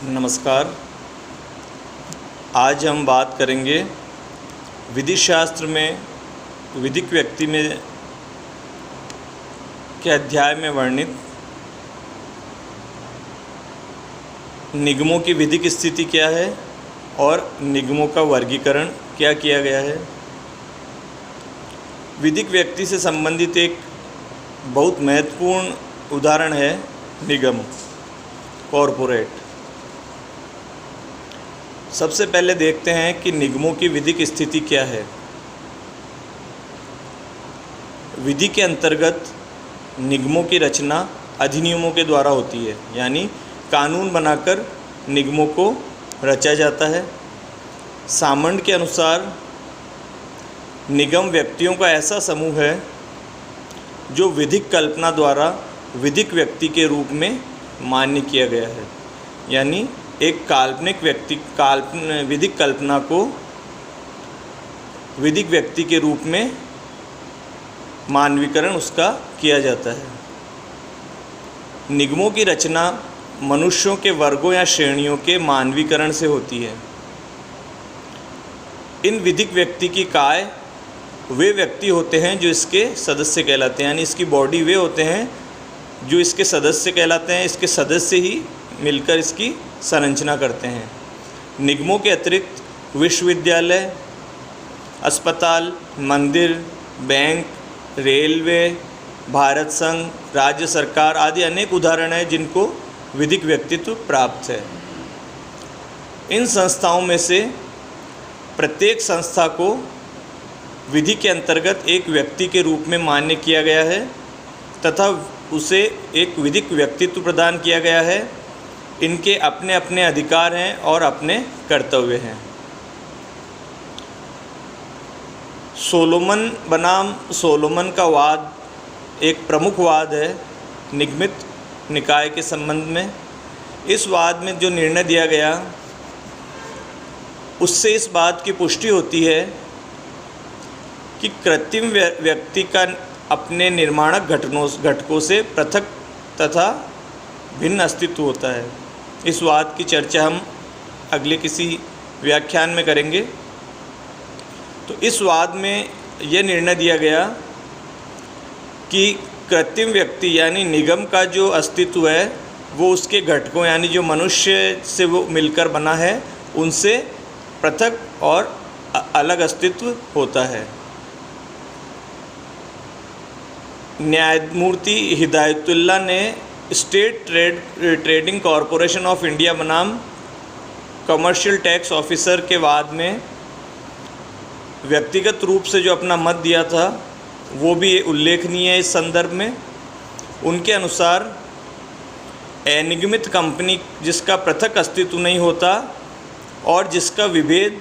नमस्कार। आज हम बात करेंगे विधि शास्त्र में विधिक व्यक्ति में के अध्याय में वर्णित निगमों की विधिक स्थिति क्या है और निगमों का वर्गीकरण क्या किया गया है। विधिक व्यक्ति से संबंधित एक बहुत महत्वपूर्ण उदाहरण है निगम, कॉरपोरेट। सबसे पहले देखते हैं कि निगमों की विधिक स्थिति क्या है। विधि के अंतर्गत निगमों की रचना अधिनियमों के द्वारा होती है, यानी कानून बनाकर निगमों को रचा जाता है। सामंड के अनुसार निगम व्यक्तियों का ऐसा समूह है जो विधिक कल्पना द्वारा विधिक व्यक्ति के रूप में मान्य किया गया है, यानी एक काल्पनिक व्यक्ति विधिक कल्पना को विधिक व्यक्ति के रूप में मानवीकरण उसका किया जाता है। निगमों की रचना मनुष्यों के वर्गों या श्रेणियों के मानवीकरण से होती है। इन विधिक व्यक्ति की काय वे व्यक्ति होते हैं जो इसके सदस्य कहलाते हैं, यानी इसकी बॉडी वे होते हैं जो इसके सदस्य कहलाते हैं। इसके सदस्य ही मिलकर इसकी संरचना करते हैं। निगमों के अतिरिक्त विश्वविद्यालय, अस्पताल, मंदिर, बैंक, रेलवे, भारत संघ, राज्य सरकार आदि अनेक उदाहरण हैं जिनको विधिक व्यक्तित्व प्राप्त है। इन संस्थाओं में से प्रत्येक संस्था को विधि के अंतर्गत एक व्यक्ति के रूप में मान्य किया गया है तथा उसे एक विधिक व्यक्तित्व प्रदान किया गया है। इनके अपने अपने अधिकार हैं और अपने कर्तव्य हैं। सोलोमन बनाम सोलोमन का वाद एक प्रमुख वाद है निगमित निकाय के संबंध में। इस वाद में जो निर्णय दिया गया उससे इस बात की पुष्टि होती है कि कृत्रिम व्यक्ति का अपने निर्माणक घटकों से पृथक तथा भिन्न अस्तित्व होता है। इस वाद की चर्चा हम अगले किसी व्याख्यान में करेंगे। तो इस वाद में यह निर्णय दिया गया कि कृत्रिम व्यक्ति यानी निगम का जो अस्तित्व है वो उसके घटकों यानी जो मनुष्य से वो मिलकर बना है उनसे पृथक और अलग अस्तित्व होता है। न्यायमूर्ति हिदायतुल्लाह ने state trading corporation of India बनाम कमर्शियल टैक्स ऑफिसर के वाद में व्यक्तिगत रूप से जो अपना मत दिया था वो भी उल्लेखनीय है। इस संदर्भ में उनके अनुसार अनिगमित कंपनी जिसका पृथक अस्तित्व नहीं होता और जिसका विभेद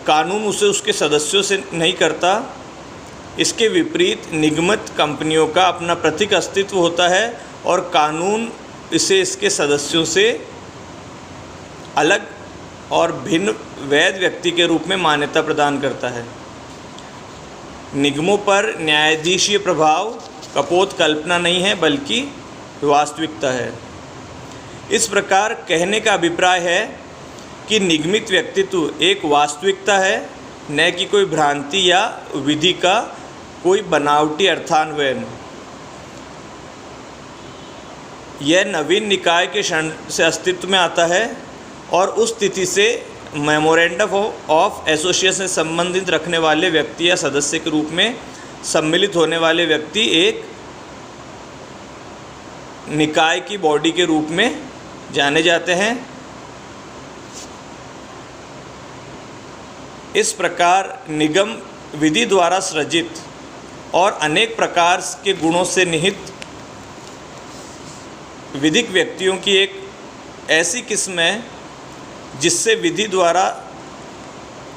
कानून उसे उसके सदस्यों से नहीं करता, इसके विपरीत निगमित कंपनियों का अपना पृथक अस्तित्व होता है और कानून इसे इसके सदस्यों से अलग और भिन्न वैध व्यक्ति के रूप में मान्यता प्रदान करता है। निगमों पर न्यायाधीशीय प्रभाव कपोत कल्पना नहीं है बल्कि वास्तविकता है। इस प्रकार कहने का अभिप्राय है कि निगमित व्यक्तित्व एक वास्तविकता है, न कि कोई भ्रांति या विधि का कोई बनावटी अर्थान्वयन। यह नवीन निकाय के क्षण से अस्तित्व में आता है और उस तिथि से मेमोरेंडम ऑफ एसोसिएशन से संबंधित रखने वाले व्यक्ति या सदस्य के रूप में सम्मिलित होने वाले व्यक्ति एक निकाय की बॉडी के रूप में जाने जाते हैं। इस प्रकार निगम विधि द्वारा सृजित और अनेक प्रकार के गुणों से निहित विधिक व्यक्तियों की एक ऐसी किस्म है जिससे विधि द्वारा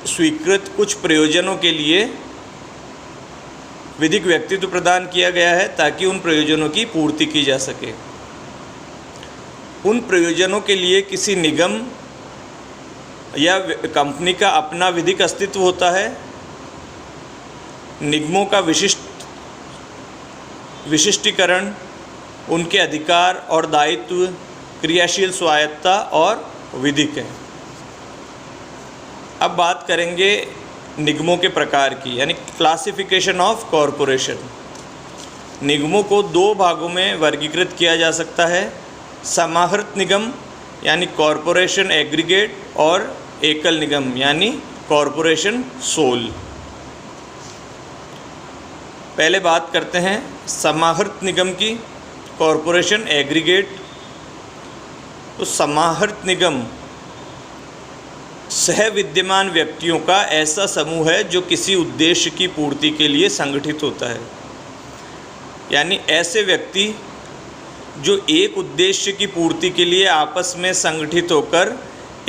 स्वीकृत कुछ प्रयोजनों के लिए विधिक व्यक्तित्व प्रदान किया गया है ताकि उन प्रयोजनों की पूर्ति की जा सके। उन प्रयोजनों के लिए किसी निगम या कंपनी का अपना विधिक अस्तित्व होता है। निगमों का विशिष्टीकरण, उनके अधिकार और दायित्व, क्रियाशील स्वायत्तता और विधिक है। अब बात करेंगे निगमों के प्रकार की, यानी क्लासिफिकेशन ऑफ कॉरपोरेशन। निगमों को दो भागों में वर्गीकृत किया जा सकता है, समाहृत निगम यानी कॉरपोरेशन एग्रीगेट और एकल निगम यानी कॉरपोरेशन सोल। पहले बात करते हैं समाहृत निगम की, कॉरपोरेशन एग्रीगेट। तो समाहृत निगम सह विद्यमान व्यक्तियों का ऐसा समूह है जो किसी उद्देश्य की पूर्ति के लिए संगठित होता है, यानी ऐसे व्यक्ति जो एक उद्देश्य की पूर्ति के लिए आपस में संगठित होकर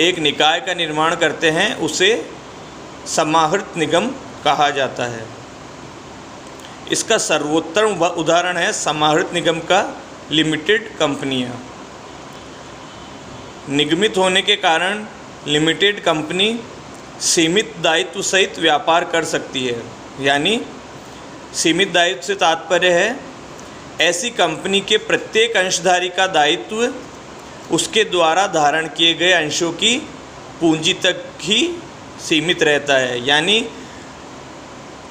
एक निकाय का निर्माण करते हैं, उसे समाहृत निगम कहा जाता है। इसका सर्वोत्तम उदाहरण है समाहृत निगम का लिमिटेड कंपनियां। निगमित होने के कारण लिमिटेड कंपनी सीमित दायित्व सहित व्यापार कर सकती है, यानी सीमित दायित्व से तात्पर्य है ऐसी कंपनी के प्रत्येक अंशधारी का दायित्व उसके द्वारा धारण किए गए अंशों की पूंजी तक ही सीमित रहता है, यानी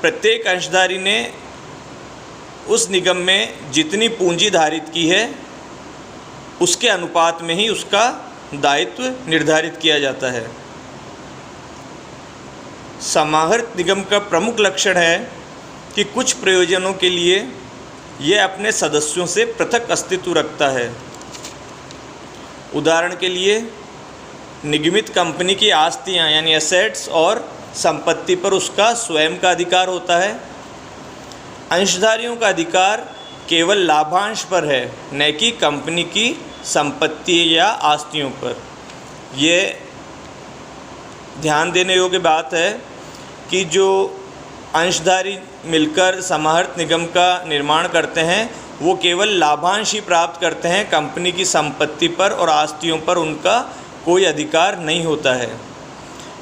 प्रत्येक अंशधारी ने उस निगम में जितनी पूंजी धारित की है उसके अनुपात में ही उसका दायित्व निर्धारित किया जाता है। समाहृत निगम का प्रमुख लक्षण है कि कुछ प्रयोजनों के लिए यह अपने सदस्यों से पृथक अस्तित्व रखता है। उदाहरण के लिए निगमित कंपनी की आस्तियां यानी एसेट्स और संपत्ति पर उसका स्वयं का अधिकार होता है। अंशधारियों का अधिकार केवल लाभांश पर है, न कि कंपनी की संपत्ति या आस्तियों पर। ये ध्यान देने योग्य बात है कि जो अंशधारी मिलकर समाहृत निगम का निर्माण करते हैं वो केवल लाभांश ही प्राप्त करते हैं, कंपनी की संपत्ति पर और आस्तियों पर उनका कोई अधिकार नहीं होता है।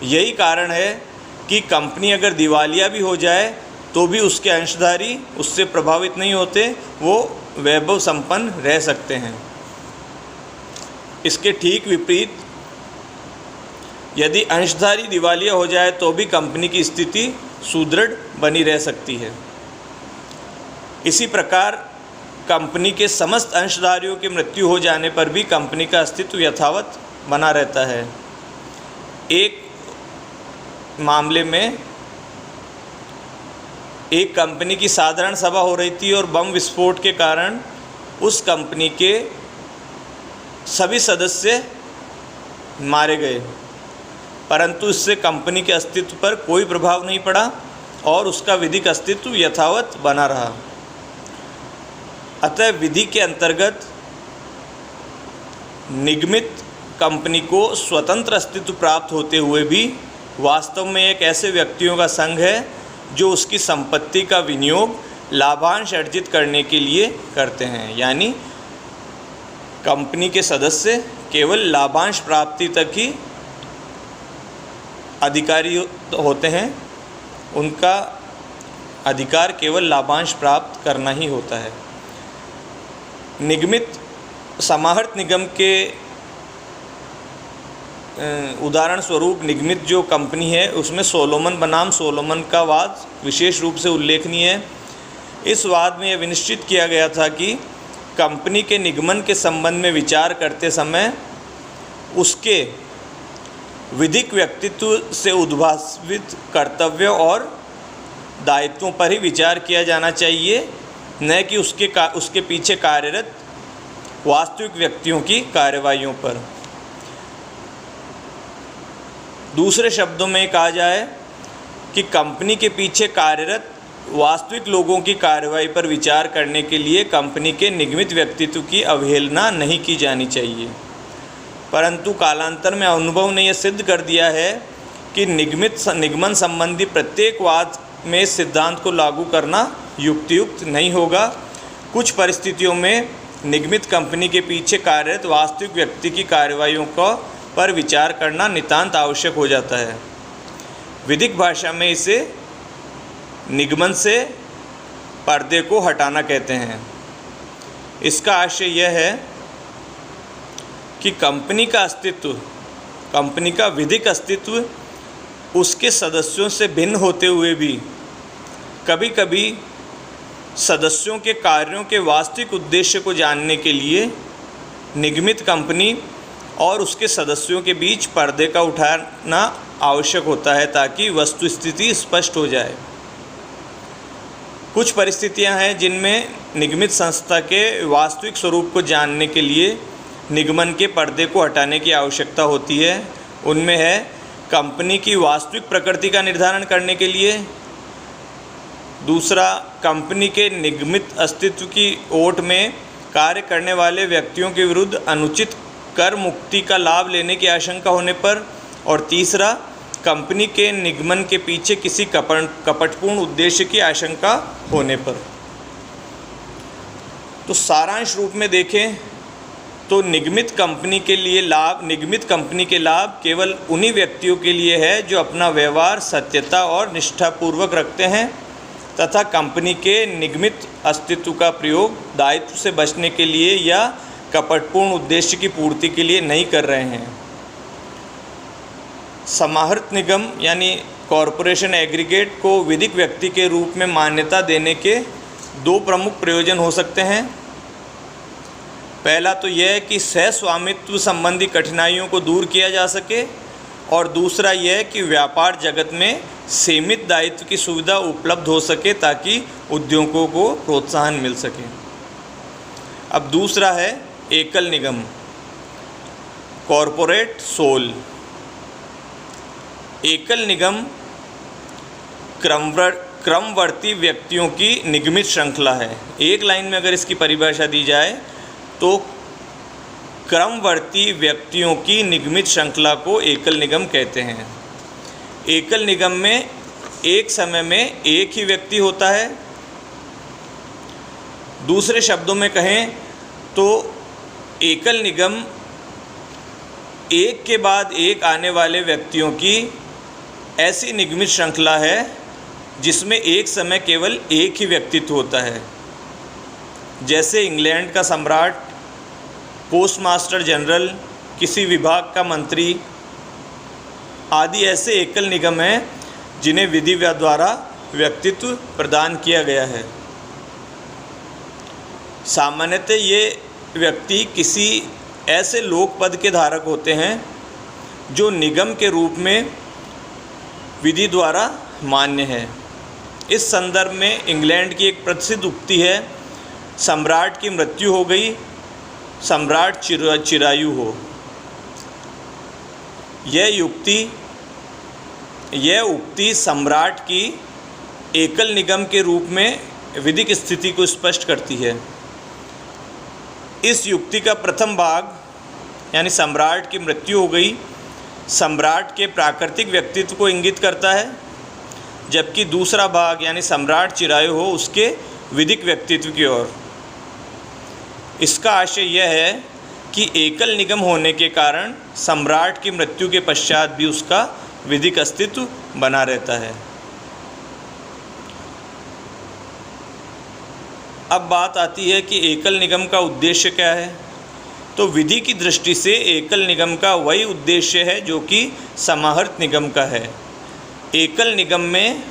यही कारण है कि कंपनी अगर दिवालिया भी हो जाए तो भी उसके अंशधारी उससे प्रभावित नहीं होते, वो वैभव संपन्न रह सकते हैं। इसके ठीक विपरीत यदि अंशधारी दिवालिया हो जाए तो भी कंपनी की स्थिति सुदृढ़ बनी रह सकती है। इसी प्रकार कंपनी के समस्त अंशधारियों की मृत्यु हो जाने पर भी कंपनी का अस्तित्व यथावत बना रहता है। एक मामले में एक कंपनी की साधारण सभा हो रही थी और बम विस्फोट के कारण उस कंपनी के सभी सदस्य मारे गए, परंतु इससे कंपनी के अस्तित्व पर कोई प्रभाव नहीं पड़ा और उसका विधिक अस्तित्व यथावत बना रहा। अतः विधि के अंतर्गत निगमित कंपनी को स्वतंत्र अस्तित्व प्राप्त होते हुए भी वास्तव में एक ऐसे व्यक्तियों का संघ है जो उसकी संपत्ति का विनियोग लाभांश अर्जित करने के लिए करते हैं, यानी कंपनी के सदस्य केवल लाभांश प्राप्ति तक ही अधिकारी होते हैं, उनका अधिकार केवल लाभांश प्राप्त करना ही होता है। निगमित समाहृत निगम के उदाहरण स्वरूप निगमित जो कंपनी है उसमें सोलोमन बनाम सोलोमन का वाद विशेष रूप से उल्लेखनीय है। इस वाद में यह विनिश्चित किया गया था कि कंपनी के निगमन के संबंध में विचार करते समय उसके विधिक व्यक्तित्व से उद्भावित कर्तव्यों और दायित्वों पर ही विचार किया जाना चाहिए, न कि उसके पीछे कार्यरत वास्तविक व्यक्तियों की कार्यवाहियों पर। दूसरे शब्दों में कहा जाए कि कंपनी के पीछे कार्यरत वास्तविक लोगों की कार्रवाई पर विचार करने के लिए कंपनी के निगमित व्यक्तित्व की अवहेलना नहीं की जानी चाहिए। परंतु कालांतर में अनुभव ने यह सिद्ध कर दिया है कि निगमन संबंधी प्रत्येक वाद में इस सिद्धांत को लागू करना युक्तियुक्त नहीं होगा। कुछ परिस्थितियों में निगमित कंपनी के पीछे कार्यरत वास्तविक व्यक्ति की कार्रवाइयों पर विचार करना नितांत आवश्यक हो जाता है। विधिक भाषा में इसे निगमन से पर्दे को हटाना कहते हैं। इसका आशय यह है कि कंपनी का अस्तित्व, कंपनी का विधिक अस्तित्व उसके सदस्यों से भिन्न होते हुए भी कभी कभी सदस्यों के कार्यों के वास्तविक उद्देश्य को जानने के लिए निगमित कंपनी और उसके सदस्यों के बीच पर्दे का उठाना आवश्यक होता है ताकि वस्तुस्थिति स्पष्ट हो जाए। कुछ परिस्थितियां हैं जिनमें निगमित संस्था के वास्तविक स्वरूप को जानने के लिए निगमन के पर्दे को हटाने की आवश्यकता होती है। उनमें है कंपनी की वास्तविक प्रकृति का निर्धारण करने के लिए, दूसरा कंपनी के निगमित अस्तित्व की ओट में कार्य करने वाले व्यक्तियों के विरुद्ध अनुचित कर मुक्ति का लाभ लेने की आशंका होने पर, और तीसरा कंपनी के निगमन के पीछे किसी कपटपूर्ण उद्देश्य की आशंका होने पर। तो सारांश रूप में देखें तो निगमित कंपनी के लाभ केवल उन्हीं व्यक्तियों के लिए है जो अपना व्यवहार सत्यता और निष्ठापूर्वक रखते हैं तथा कंपनी के निगमित अस्तित्व का प्रयोग दायित्व से बचने के लिए या कपटपूर्ण उद्देश्य की पूर्ति के लिए नहीं कर रहे हैं। समाहृत निगम यानी कॉरपोरेशन एग्रीगेट को विधिक व्यक्ति के रूप में मान्यता देने के दो प्रमुख प्रयोजन हो सकते हैं। पहला तो यह है कि सह स्वामित्व संबंधी कठिनाइयों को दूर किया जा सके, और दूसरा यह कि व्यापार जगत में सीमित दायित्व की सुविधा उपलब्ध हो सके ताकि उद्योगों को प्रोत्साहन मिल सके। अब दूसरा है एकल निगम, कॉरपोरेट सोल। एकल निगम क्रमवर्ती व्यक्तियों की निगमित श्रृंखला है। एक लाइन में अगर इसकी परिभाषा दी जाए तो क्रमवर्ती व्यक्तियों की निगमित श्रृंखला को एकल निगम कहते हैं। एकल निगम में एक समय में एक ही व्यक्ति होता है। दूसरे शब्दों में कहें तो एकल निगम एक के बाद एक आने वाले व्यक्तियों की ऐसी निगमित श्रृंखला है जिसमें एक समय केवल एक ही व्यक्तित्व होता है। जैसे इंग्लैंड का सम्राट, पोस्टमास्टर जनरल, किसी विभाग का मंत्री आदि ऐसे एकल निगम हैं जिन्हें विधि द्वारा व्यक्तित्व प्रदान किया गया है। सामान्यतः ये व्यक्ति किसी ऐसे लोक पद के धारक होते हैं जो निगम के रूप में विधि द्वारा मान्य है। इस संदर्भ में इंग्लैंड की एक प्रसिद्ध उक्ति है, सम्राट की मृत्यु हो गई, सम्राट चिरायु हो। यह उक्ति सम्राट की एकल निगम के रूप में विधिक स्थिति को स्पष्ट करती है। इस युक्ति का प्रथम भाग यानी सम्राट की मृत्यु हो गई सम्राट के प्राकृतिक व्यक्तित्व को इंगित करता है, जबकि दूसरा भाग यानी सम्राट चिरायु हो उसके विधिक व्यक्तित्व की ओर। इसका आशय यह है कि एकल निगम होने के कारण सम्राट की मृत्यु के पश्चात भी उसका विधिक अस्तित्व बना रहता है। अब बात आती है कि एकल निगम का उद्देश्य क्या है। तो विधि की दृष्टि से एकल निगम का वही उद्देश्य है जो कि समाहृत निगम का है। एकल निगम में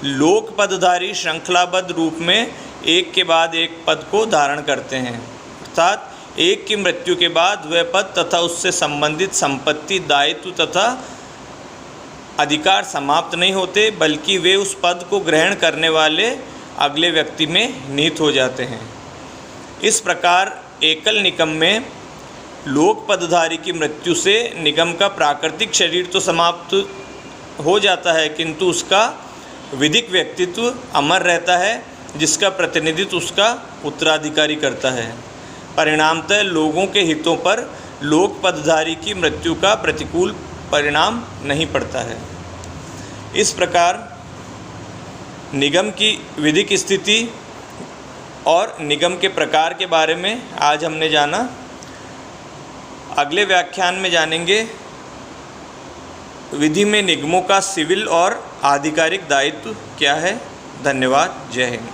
लोक पदधारी श्रृंखलाबद्ध रूप में एक के बाद एक पद को धारण करते हैं, अर्थात एक की मृत्यु के बाद वह पद तथा उससे संबंधित संपत्ति, दायित्व तथा अधिकार समाप्त नहीं होते, बल्कि वे उस पद को ग्रहण करने वाले अगले व्यक्ति में निहित हो जाते हैं। इस प्रकार एकल निगम में लोक पदधारी की मृत्यु से निगम का प्राकृतिक शरीर तो समाप्त हो जाता है, किंतु उसका विधिक व्यक्तित्व अमर रहता है, जिसका प्रतिनिधित्व उसका उत्तराधिकारी करता है। परिणामतः लोगों के हितों पर लोक पदधारी की मृत्यु का प्रतिकूल परिणाम नहीं पड़ता है। इस प्रकार निगम की विधिक स्थिति और निगम के प्रकार के बारे में आज हमने जाना। अगले व्याख्यान में जानेंगे विधि में निगमों का सिविल और आधिकारिक दायित्व क्या है। धन्यवाद। जय हिंद।